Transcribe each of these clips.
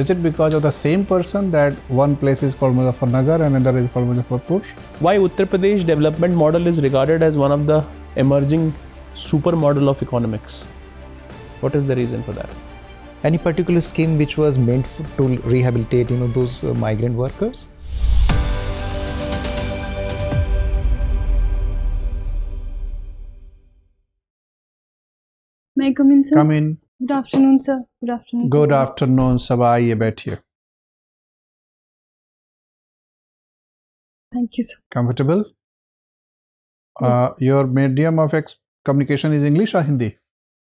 is it because of the same person that one place is called Muzaffarnagar and another is called Muzaffarpur? Why Uttar Pradesh development model is regarded as one of the emerging supermodel of economics? What is the reason for that? Any particular scheme which was meant to rehabilitate, those migrant workers? May I come in, sir? Come in. Good afternoon, sir. Good afternoon. Good sir. afternoon, सब आइए बैठिए. Thank you, sir. Comfortable? Yes. Your medium of communication is English or Hindi?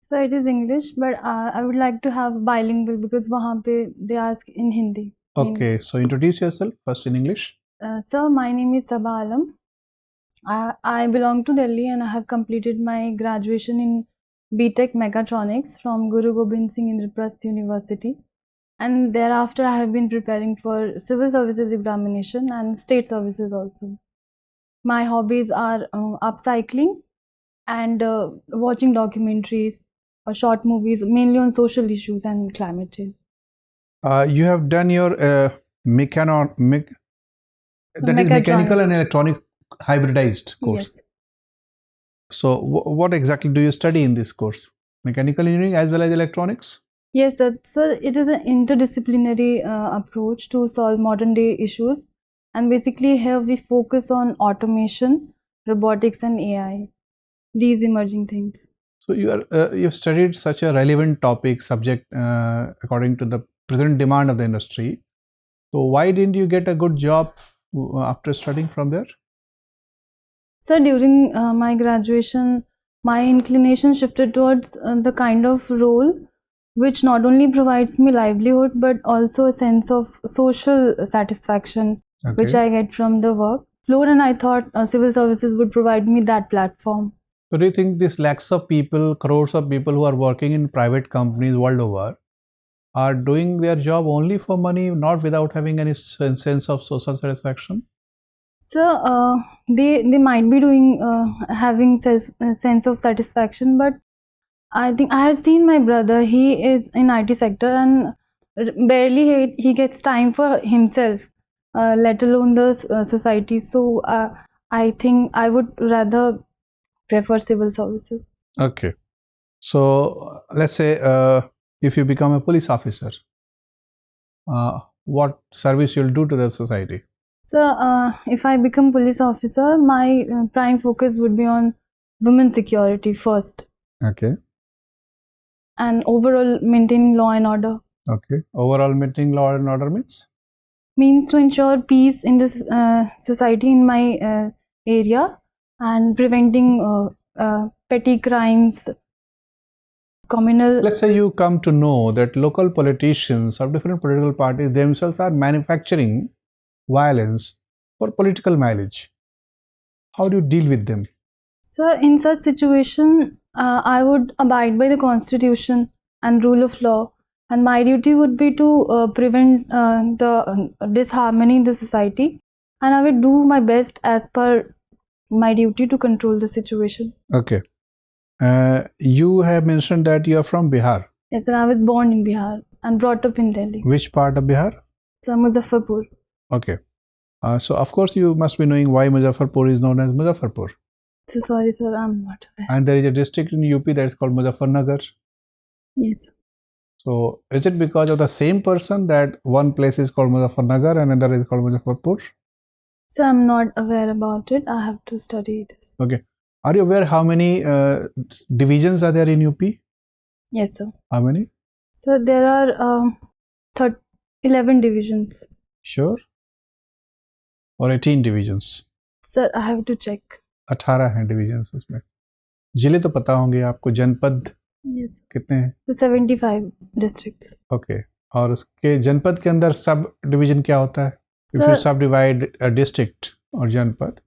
Sir, it is English, but I would like to have bilingual because वहाँ पे they ask in Hindi. Okay, so introduce yourself first in English. Sir, my name is Sabah Alam. I belong to Delhi and I have completed my graduation in BTech Mechatronics from Guru Gobind Singh Indraprasth University. And thereafter, I have been preparing for civil services examination and state services also. My hobbies are upcycling and watching documentaries or short movies, mainly on social issues and climate change. You have done your mechanical and electronic hybridized course. Yes. So what exactly do you study in this course? Mechanical engineering as well as electronics? Yes, sir. It is an interdisciplinary approach to solve modern day issues. And basically here we focus on automation, robotics and AI, these emerging things. So you've studied such a relevant subject according to the present demand of the industry. So why didn't you get a good job after studying from there? Sir, during my graduation, my inclination shifted towards the kind of role which not only provides me livelihood but also a sense of social satisfaction which I get from the work. And I thought civil services would provide me that platform. So do you think this lakhs of people, crores of people who are working in private companies world over are doing their job only for money, not without having any sense of social satisfaction? Sir, they might be doing having sense of satisfaction, but I think I have seen my brother. He is in IT sector and barely he gets time for himself, let alone the society. So I think I would rather prefer civil services. Okay. So let's say if you become a police officer, what service you'll do to the society? So if I become police officer, my prime focus would be on women's security first. Okay. And overall maintaining law and order. Okay. Overall maintaining law and order means to ensure peace in this society in my area and preventing petty crimes, communal. Let's say you come to know that local politicians of different political parties themselves are manufacturing violence for political mileage. How do you deal with them? So in such situation, I would abide by the constitution and rule of law, and my duty would be to prevent the disharmony in the society, and I would do my best as per my duty to control the situation. Okay. You have mentioned that you are from Bihar. Yes, sir. I was born in Bihar and brought up in Delhi. Which part of Bihar? So Muzaffarpur. Okay. So of course you must be knowing why Muzaffarpur is known as Muzaffarpur. So sorry, sir, I'm not aware. And there is a district in UP that is called Muzaffarnagar. Yes. So is it because of the same person that one place is called Muzaffarnagar and another is called Muzaffarpur? So I'm not aware about it. I have to study this. Okay. Are you aware how many divisions are there in UP? Yes, sir. How many? So there are 11 divisions. Sure. Or 18 divisions? Sir, I have to check. 18 हैं divisions उसमें. जिले तो पता होंगे आपको, जनपद Yes. कितने हैं? So 75 districts. Okay. और उसके जनपद के अंदर सब डिवीजन क्या होता है? If Sir, you subdivide a district or janpad,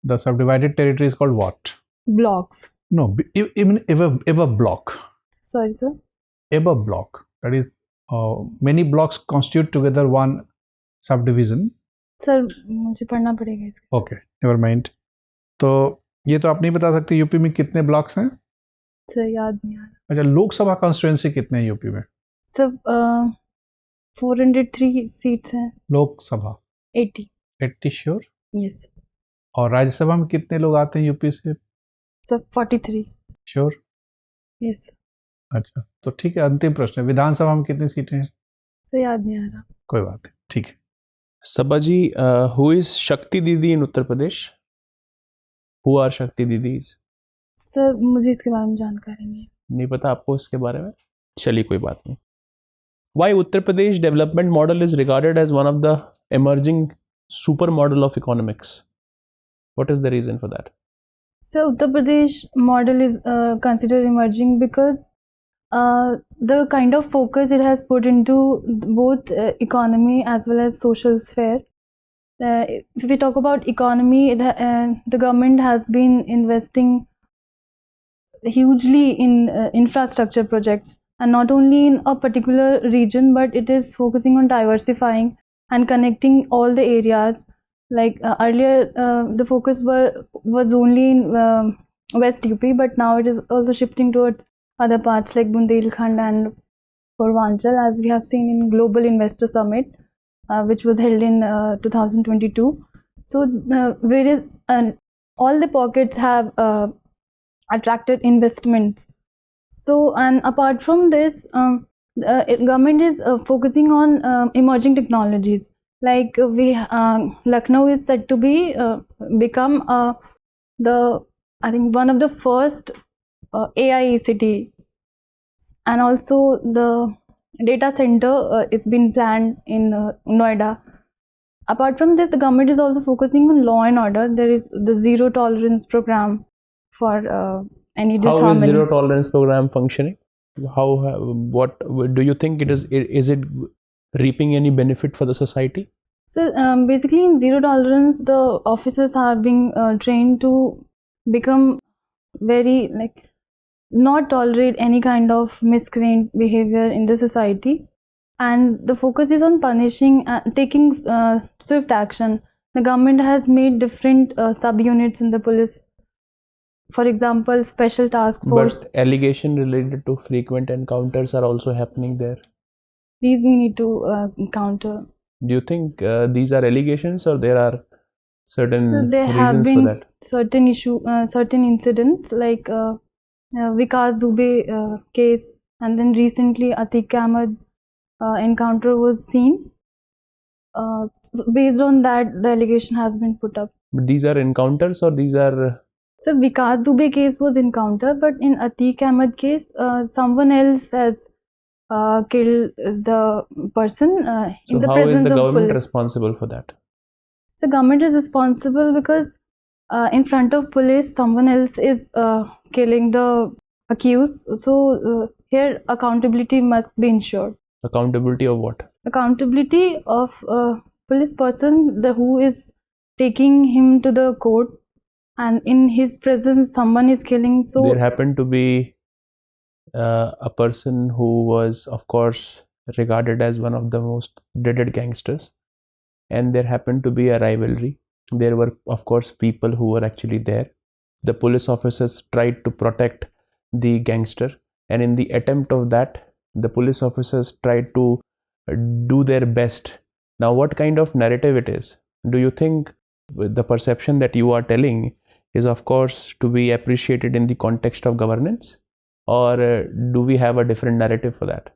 the subdivided territory is called what? blocks. No, even if a block. Sorry, sir. If a block, that is many blocks constitute together one subdivision. Sir, मुझे पढ़ना पड़ेगा इसका. Okay, never mind. तो ये तो आप नहीं बता सकते यूपी में कितने ब्लॉक्स हैं? Sir, याद नहीं आ रहा. अच्छा, लोकसभा कॉन्स्टिट्यूएंसी कितने हैं यूपी में? Sir, 403 seats हैं. लोकसभा 80. 80 श्योर. Yes. और राज्यसभा में कितने लोग आते हैं यूपी से? So 43. श्योर. Yes. अच्छा, तो ठीक है. अंतिम प्रश्न है, विधानसभा में कितनी सीटें हैं? सर याद नहीं आ रहा. कोई बात नहीं, ठीक है. Sabha ji, who is Shakti Didi in Uttar Pradesh? Who are Shakti Didis? Sir मुझे इसके बारे में जानकारी नहीं है. नहीं पता आपको इसके बारे में? चलिए कोई बात नहीं. Why Uttar Pradesh development model is regarded as one of the emerging super model of economics? What is the reason for that? So Uttar Pradesh model is considered emerging because the kind of focus it has put into both economy as well as social sphere. If we talk about economy, the government has been investing hugely in infrastructure projects, and not only in a particular region, but it is focusing on diversifying and connecting all the areas. Like earlier, the focus was only in West UP, but now it is also shifting towards other parts like Bundelkhand and Purvanchal, as we have seen in Global Investor Summit, which was held in 2022. So all the pockets have attracted investments. So, and apart from this, government is focusing on emerging technologies. Like Lucknow is said to be become I think one of the first AI city, and also the data center is been planned in Noida. Apart from this, the government is also focusing on law and order. There is the zero tolerance program for any disharmony. How is zero tolerance program functioning? What do you think it is? Is it reaping any benefit for the society? So basically, in zero tolerance, the officers are being trained to become very not tolerate any kind of miscreant behavior in the society, and the focus is on punishing and taking swift action. The government has made different subunits in the police. For example, special task force. But allegation related to frequent encounters are also happening there. These we need to counter. Do you think these are allegations, or there are certain there reasons have been for that? certain incidents like Vikas Dubey case, and then recently Atiq Ahmed encounter was seen. So based on that, the allegation has been put up. But these are encounters, or these are? So Vikas Dubey case was encounter, but in Atiq Ahmed case, someone else has killed the person So in the how presence is the of government police. responsible for that? The government is responsible because in front of police, someone else is killing the accused. So here, accountability must be ensured. Accountability of what? Accountability of police person who is taking him to the court, and in his presence, someone is killing. So There happened to be a person who was, of course, regarded as one of the most dreaded gangsters, and there happened to be a rivalry. There were, of course, people who were actually there. The police officers tried to protect the gangster, and in the attempt of that, the police officers tried to do their best. Now, what kind of narrative it is? Do you think the perception that you are telling is, of course, to be appreciated in the context of governance, or do we have a different narrative for that?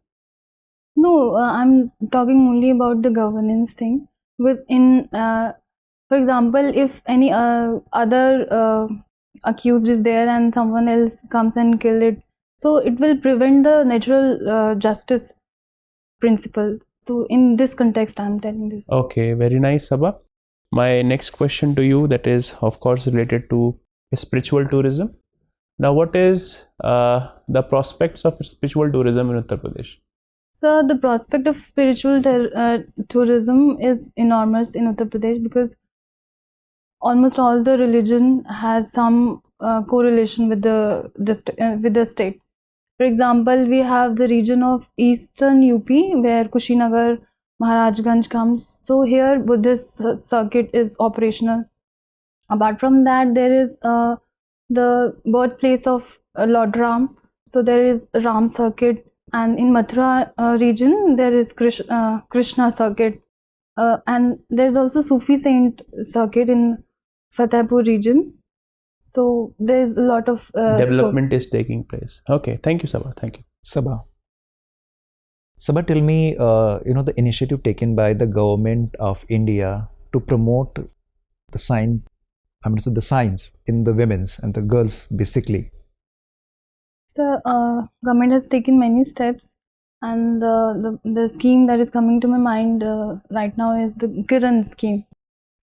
no, I'm talking only about the governance thing. For example, if any other accused is there and someone else comes and kill it, so it will prevent the natural justice principle. So in this context, I'm telling this. Okay, very nice, Sabha. My next question to you, that is, of course, related to spiritual tourism. Now, what is the prospects of spiritual tourism in Uttar Pradesh? So the prospect of spiritual tourism is enormous in Uttar Pradesh because almost all the religion has some correlation with the state. For example, we have the region of Eastern UP where Kushinagar, Maharajganj comes. So here Buddhist circuit is operational. Apart from that, there is the birthplace of Lord Ram. So there is Ram circuit. and in Mathura region there is Krishna circuit, and there's also Sufi Saint circuit in Fatehpur region. So there's a lot of Development is taking place. Okay, thank you, Sabha. Thank you. Sabha, tell me, the initiative taken by the government of India to promote the science in the women's and the girls basically. So government has taken many steps, and the scheme that is coming to my mind right now is the Kiran scheme,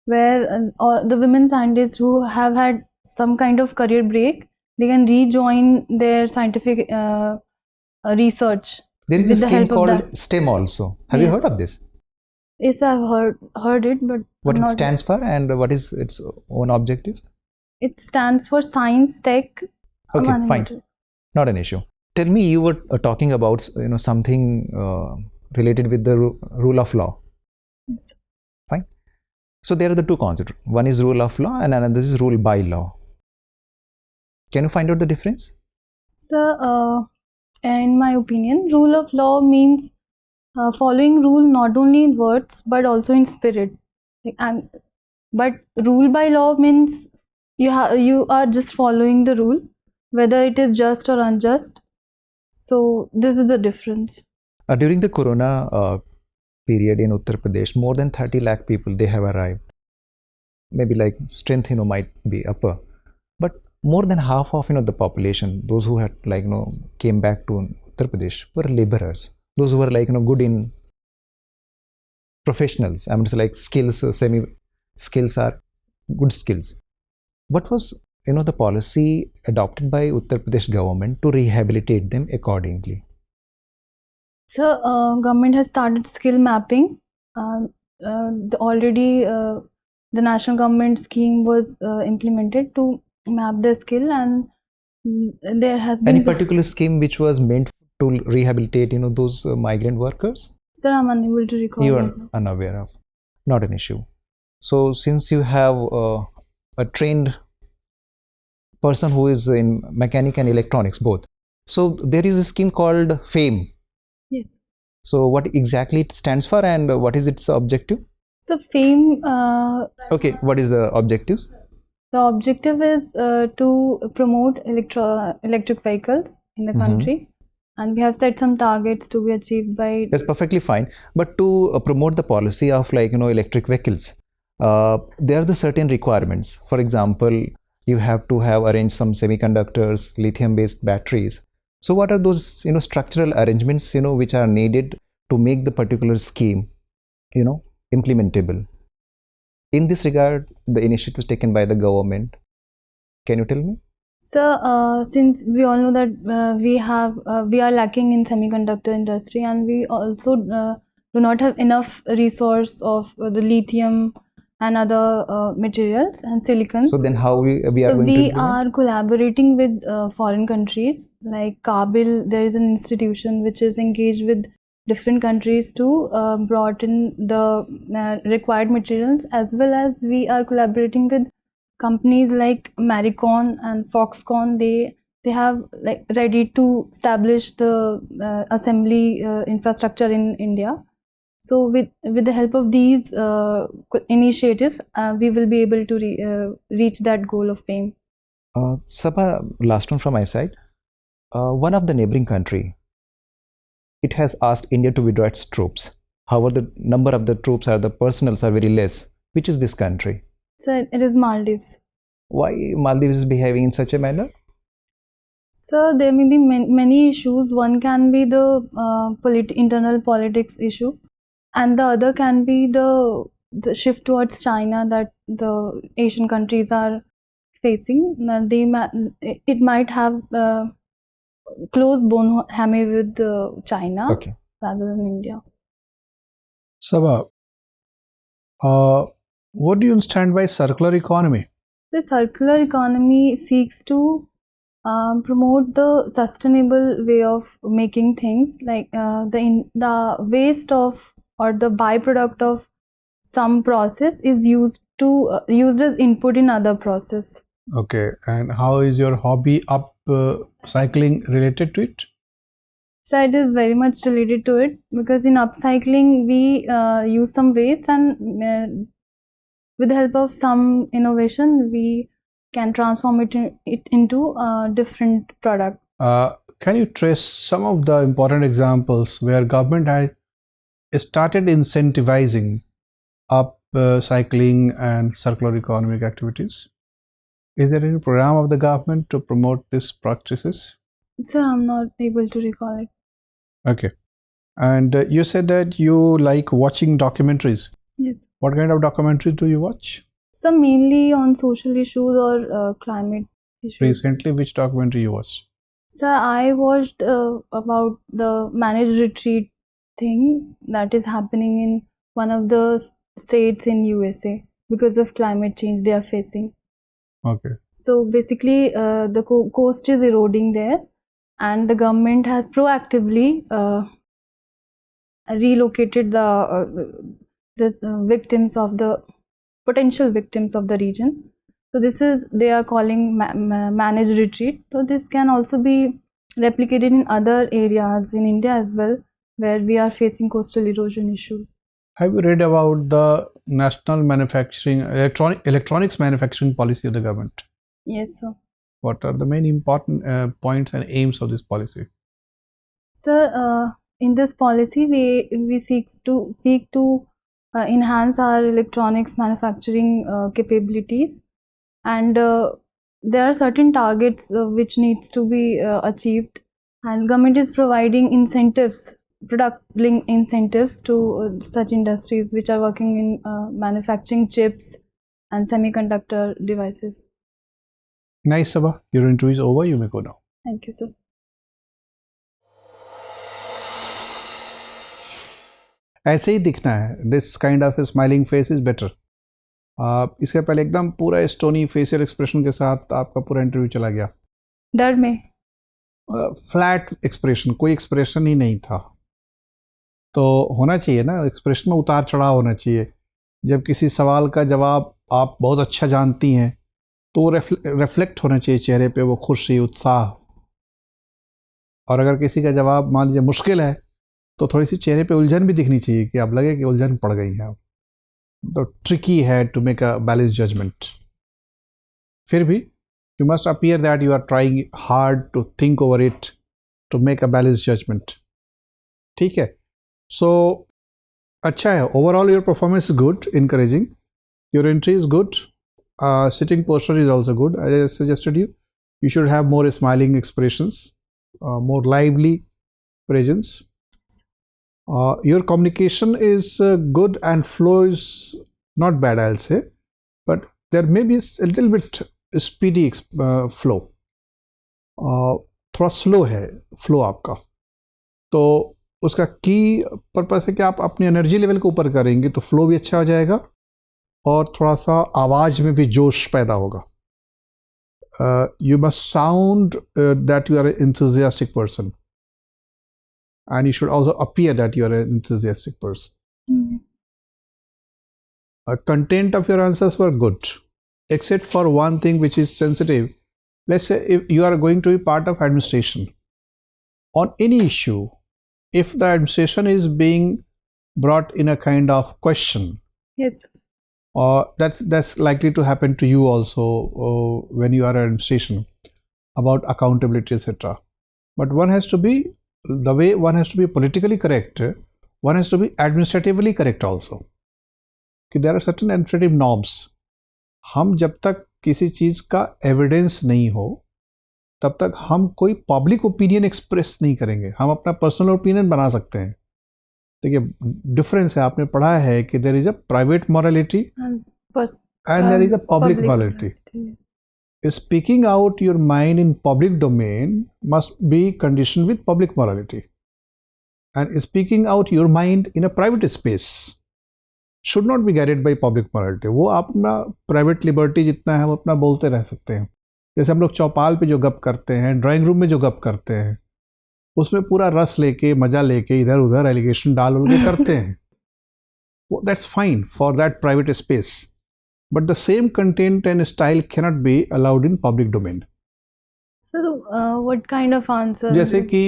where all the women scientists who have had some kind of career break, they can rejoin their scientific research. There is With a the scheme help of called that. STEM also. Have you Yes. heard of this? Yes, I've heard it, but What I'm it not- stands for and what is its own objective? It stands for science, tech, Okay, fine. humanity. Not an issue. Tell me, you were talking about something related with the rule of law. Yes. Fine. So there are the two concepts. One is rule of law and another is rule by law. Can you find out the difference? So, in my opinion, rule of law means following rule not only in words but also in spirit. But rule by law means you are just following the rule, whether it is just or unjust. So this is the difference. During the corona period in Uttar Pradesh, more than 30 lakh people, they have arrived. Maybe like strength, might be upper. But more than half of, the population, those who had came back to Uttar Pradesh were laborers. Those who were good in professionals. I mean, so skills, skills are good skills. What was, the policy adopted by Uttar Pradesh government to rehabilitate them accordingly? So government has started skill mapping. Already the national government scheme was implemented to map the skill, and there has been Any particular scheme which was meant to rehabilitate, those migrant workers? Sir, I'm unable to recall. You right are now. unaware of. Not an issue. So since you have a trained person who is in mechanic and electronics both, so there is a scheme called FAME. Yes. So what exactly it stands for and what is its objective? So FAME. Okay, what is the objectives? The objective is to promote electric vehicles in the country, and we have set some targets to be achieved by. That's perfectly fine. But to promote the policy of electric vehicles, there are the certain requirements. For example, you have to have arranged some semiconductors, lithium-based batteries. So what are those structural arrangements which are needed to make the particular scheme implementable? In this regard, the initiatives taken by the government. Can you tell me? So, since we all know that we are lacking in semiconductor industry, and we also do not have enough resource of the lithium and other materials and silicon. So then how we are So going to we implement? are collaborating with foreign countries like Kabil. There is an institution which is engaged with different countries to broaden the required materials, as well as we are collaborating with companies like Maricon and Foxconn. They have ready to establish the assembly infrastructure in India. So with the help of these initiatives, we will be able to reach that goal of FAME. Sabha, last one from my side. One of the neighboring country, it has asked India to withdraw its troops. However, the number of the troops or the personals are very less. Which is this country? So it is Maldives. Why Maldives is behaving in such a manner? So there may be many issues. One can be the internal politics issue, and the other can be the shift towards China that the Asian countries are facing. It might have close bonhomie with China Okay. rather than India. Sabha, what do you understand by circular economy? The circular economy seeks to promote the sustainable way of making things, like the waste of or the byproduct of some process is used as input in other process. Okay, and how is your hobby up cycling related to it? So it is very much related to it, because in upcycling we use some waste, and with the help of some innovation we can transform it into a different product. Can you trace some of the important examples where government has started incentivizing upcycling and circular economic activities? Is there any program of the government to promote these practices? Sir, I'm not able to recall it. Okay. And you said that you like watching documentaries. Yes. What kind of documentaries do you watch? So mainly on social issues or climate issues. Recently, which documentary you watched? So I watched about the managed retreat thing that is happening in one of the states in USA because of climate change they are facing. Okay. So basically the coast is eroding there, and the government has proactively relocated the victims of the potential victims of the region. So this is, they are calling managed retreat. So this can also be replicated in other areas in India as well, where we are facing coastal erosion issue. Have you read about the national manufacturing electronics manufacturing policy of the government? Yes, sir. What are the main important points and aims of this policy? Sir, in this policy, we seek to enhance our electronics manufacturing capabilities, and there are certain targets which needs to be achieved, and government is providing incentives, product linked incentives to such industries which are working in manufacturing chips and semiconductor devices. Nice, Sabha. Your interview is over. You may go now. Thank you, sir. ऐसे ही दिखना है. This kind of smiling face is better. इसके पहले एकदम पूरा stony facial expression के साथ आपका पूरा इंटरव्यू चला गया. डर में फ्लैट एक्सप्रेशन, कोई एक्सप्रेशन ही नहीं था. तो होना चाहिए ना, एक्सप्रेशन में उतार चढ़ाव होना चाहिए. जब किसी सवाल का जवाब आप बहुत अच्छा जानती हैं तो वो रिफ्लेक्ट होना चाहिए चेहरे पे, वो खुशी, उत्साह. और अगर किसी का जवाब मान लीजिए मुश्किल है तो थोड़ी सी चेहरे पे उलझन भी दिखनी चाहिए कि अब लगे कि उलझन पड़ गई है. तो ट्रिकी है to make a balance judgement. फिर भी you must appear that you are trying hard to think over it to make a balance judgement. ठीक है. सो अच्छा है. Overall your performance is good, encouraging. Your entry is good. Sitting posture is also good. As I suggested you should have more smiling expressions, more lively presence. Your communication is good and flow is not bad, I'll say, but there may be a little bit speedy flow. थोड़ा slow है flow आपका. तो उसका की purpose है कि आप अपनी एनर्जी लेवल को ऊपर करेंगे तो फ्लो भी अच्छा हो जाएगा और थोड़ा सा आवाज में भी जोश पैदा होगा. You must sound that you are an enthusiastic person, and you should also appear that you are an enthusiastic person. Content of your answers were good, except for one thing which is sensitive. Let's say if you are going to be part of administration on any issue, if the administration is being brought in a kind of question, yes, that's likely to happen to you also when you are at administration, about accountability, etc. But one has to be, the way one has to be politically correct, one has to be administratively correct also. There are certain administrative norms. हम जब तक किसी चीज का evidence नहीं हो तब तक हम कोई पब्लिक ओपिनियन एक्सप्रेस नहीं करेंगे. हम अपना पर्सनल ओपिनियन बना सकते हैं. देखिए डिफरेंस है. आपने पढ़ा है कि there is a private morality and there is a public morality. Speaking out your mind in public domain must be condition with public morality, and speaking out your mind in a private space should not be guided by public morality. वो आप अपना private liberty जितना है वो अपना बोलते रह सकते हैं. जैसे हम लोग चौपाल पे जो गप करते हैं, ड्राइंग रूम में जो गप करते हैं, उसमें पूरा रस लेके मजा लेके इधर उधर एलिगेशन डाल के करते हैं. That's fine for that private space, but the same content and style cannot be allowed in public domain. Sir what kind of answer? जैसे कि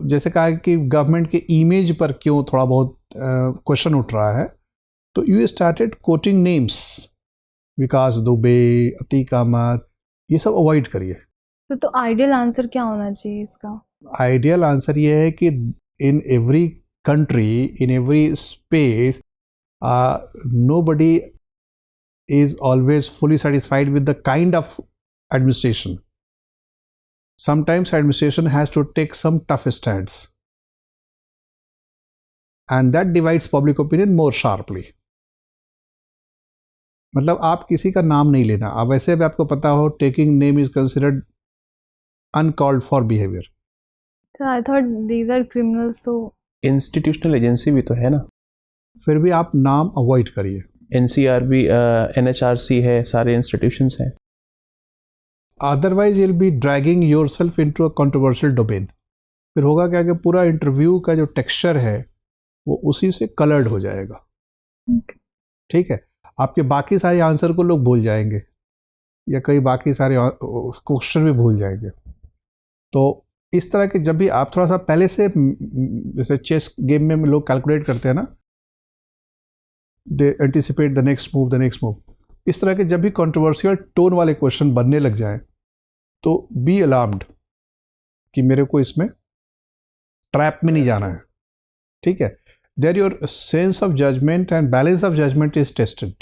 जैसे कहा कि गवर्नमेंट के इमेज पर क्यों थोड़ा बहुत क्वेश्चन उठ रहा है, तो यू स्टार्टेड कोटिंग नेम्स, विकास दुबे, अतीक अहमद, ये सब अवॉइड करिए। तो आइडियल आंसर क्या होना चाहिए इसका? आइडियल आंसर ये है कि in every country, in every space, nobody is always fully satisfied with the kind of administration. Sometimes administration has to take some tough stands, and that divides public opinion more sharply. मतलब आप किसी का नाम नहीं लेना, अब वैसे भी आपको पता हो taking name is considered uncalled for behavior. So I thought these are criminals, so institutional agency भी तो है ना, फिर भी आप नाम अवॉइड करिए। NCRB, NHRC है, सारे इंस्टीट्यूशंस हैं। Otherwise you'll be dragging yourself into a controversial domain. फिर होगा क्या कि पूरा इंटरव्यू का जो टेक्सचर है वो उसी से कलर्ड हो जाएगा। ठीक है, आपके बाकी सारे आंसर को लोग भूल जाएंगे या कई बाकी सारे क्वेश्चन भी भूल जाएंगे। तो इस तरह के जब भी आप थोड़ा सा पहले से, जैसे चेस गेम में लोग कैलकुलेट करते हैं ना, दे एंटिसिपेट द नेक्स्ट मूव, इस तरह के जब भी कंट्रोवर्शियल टोन वाले क्वेश्चन बनने लग जाएं तो बी अलार्म्ड कि मेरे को इसमें ट्रैप में नहीं जाना है। ठीक है, there your sense of judgement and balance of judgement is tested.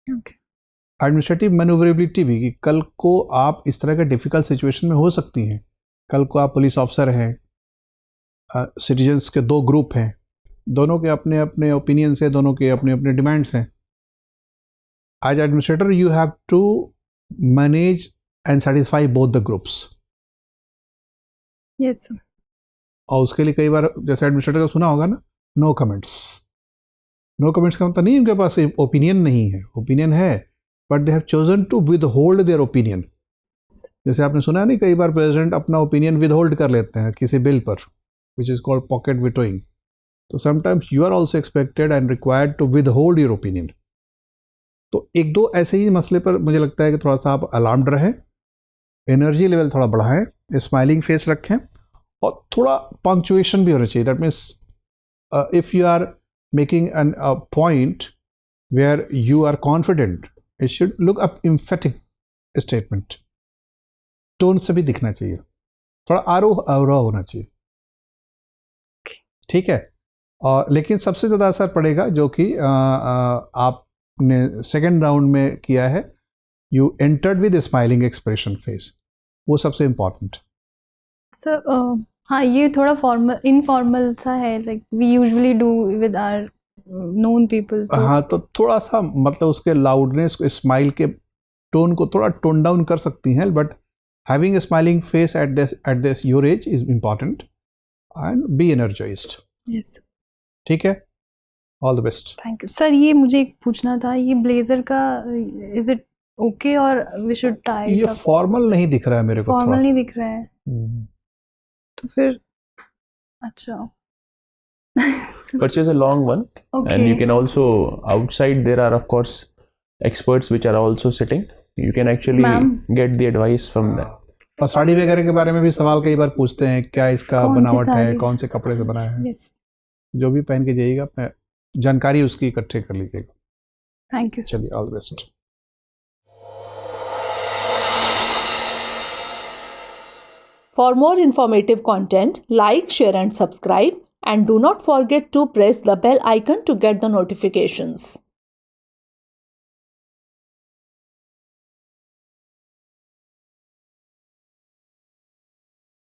Administrative manoeuvrability भी, कि कल को आप इस तरह के डिफिकल्ट सिचुएशन में हो सकती हैं। कल को आप पुलिस ऑफिसर हैं, सिटीजन्स के दो ग्रुप हैं, दोनों के अपने अपने ओपिनियंस हैं, दोनों के अपने अपने डिमांड्स हैं। As administrator you have to manage and satisfy both the groups. Yes sir. और उसके लिए कई बार जैसे एडमिनिस्ट्रेटर का सुना होगा ना, नो कमेंट्स। नो कमेंट्स का मतलब नहीं उनके पास ओपिनियन नहीं है, ओपिनियन है, but they have chosen to withhold their opinion. जैसे आपने सुना है नहीं, कई बार प्रेसिडेंट अपना ओपिनियन विद होल्ड कर लेते हैं किसी बिल पर, which is called pocket vetoing. तो sometimes you are also expected and required to withhold your opinion. तो एक दो ऐसे ही मसले पर मुझे लगता है कि थोड़ा सा आप अलार्म्ड रहें, एनर्जी लेवल थोड़ा बढ़ाएं, स्माइलिंग फेस रखें, और थोड़ा पंक्चुएशन भी होना चाहिए। That means if you are making an point where you are confident, it should look up emphatic statement. Tone से भी दिखना चाहिए, थोड़ा आरोह अवरोह होना चाहिए। ठीक है, और लेकिन सबसे ज़्यादा असर पड़ेगा जो कि आपने सेकेंड राउंड में किया है, you entered with smiling expression face, वो सबसे इम्पॉर्टेंट। सर हाँ, ये थोड़ा फॉर्मल इनफॉर्मल सा है, like we usually do with our known people. हाँ, तो थोड़ा सा मतलब उसके लाउडनेस, स्माइल के टोन को थोड़ा टोन डाउन कर सकती हैं, but having a smiling face at this your age is important, and be energized. Yes. ठीक है, all the best. Thank you. Sir ये मुझे एक पूछना था, ये ब्लेजर का is it okay और we should tie it ये up? फॉर्मल नहीं दिख रहा है मेरे को, फॉर्मल नहीं दिख रहा है, तो फिर अच्छा Purchase a long one. Okay. And you can also, outside there are of course experts which are also sitting. You can actually get the advice from them. और साड़ी वगैरह के बारे में भी सवाल कई बार पूछते हैं, क्या इसका बनावट है, कौन से कपड़े से बना है। Yes. जो भी पहन के जाइएगा, जानकारी उसकी इकट्ठे कर लीजिएगा। Thank you. चलिए, all the best. For more informative content, like, share and subscribe, and do not forget to press the bell icon to get the notifications.